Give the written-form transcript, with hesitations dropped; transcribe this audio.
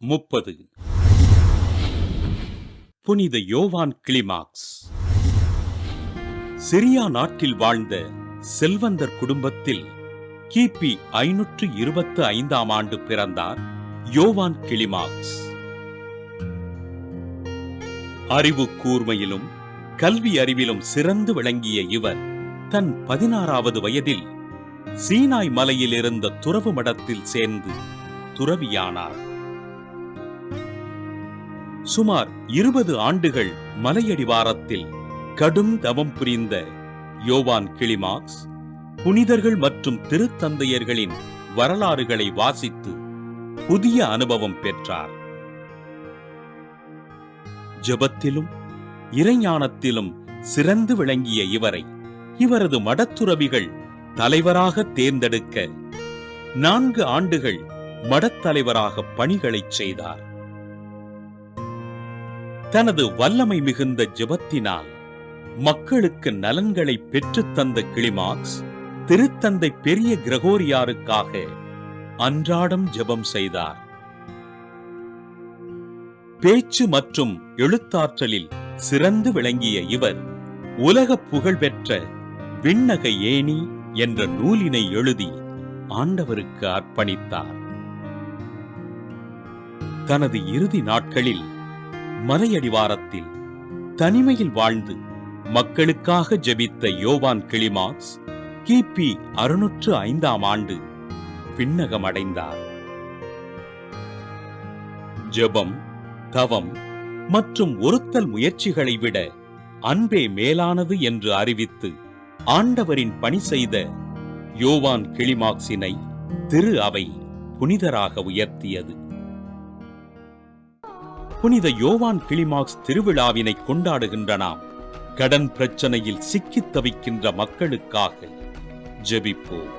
30. புனித யோவான் கிளிமாக்ஸ். சிரியா நாட்டில் வாழ்ந்த செல்வந்தர் குடும்பத்தில் கிபி 525ஆம் ஆண்டு பிறந்தார் யோவான் கிளிமாக்ஸ். அறிவு கூர்மையிலும் கல்வி அறிவிலும் சிறந்து விளங்கிய இவர் தன் 16வது வயதில் சீனாய் மலையில் இருந்த துறவு மடத்தில் சேர்ந்து துறவியானார். சுமார் 20 ஆண்டுகள் மலையடிவாரத்தில் கடும் தவம் புரிந்த யோவான் கிளிமாக்ஸ் புனிதர்கள் மற்றும் திருத்தந்தையர்களின் வரலாறுகளை வாசித்து புதிய அனுபவம் பெற்றார். ஜெபத்திலும் இறைஞானத்திலும் சிறந்து விளங்கிய இவரை இவரது மடத்துறவிகள் தலைவராக தேர்ந்தெடுக்க 4 ஆண்டுகள் மடத்தலைவராக பணிகளை செய்தார். தனது வல்லமை மிகுந்த ஜெபத்தினால் மக்களுக்கு நலன்களை பெற்றுத்தந்த கிளிமாக்ஸ் திருத்தந்தை பெரிய கிரகோரியாருக்காக அன்றாடம் ஜெபம் செய்தார். பேச்சு மற்றும் எழுத்தாற்றலில் சிறந்து விளங்கிய இவர் உலக புகழ்பெற்ற விண்ணக ஏணி என்ற நூலினை எழுதி ஆண்டவருக்கு அர்ப்பணித்தார். தனது இறுதி நாட்களில் மலையடிவாரத்தில் தனிமையில் வாழ்ந்து மக்களுக்காக ஜெபித்த யோவான் கிளிமாக்ஸ் கிபி 605ஆம் ஆண்டு விண்ணகம் அடைந்தார். ஜெபம், தவம் மற்றும் ஒருத்தல் முயற்சிகளை விட அன்பே மேலானது என்று அறிவித்து ஆண்டவரின் பணி செய்த யோவான் கிளிமாக்ஸினை திரு அவை புனிதராக உயர்த்தியது. புனித யோவான் கிளிமாக்ஸ் திருவிழாவினை கொண்டாடுகின்ற நாம் கடன் பிரச்சனையில் சிக்கித் தவிக்கின்ற மக்களுக்காக ஜெபிப்போம்.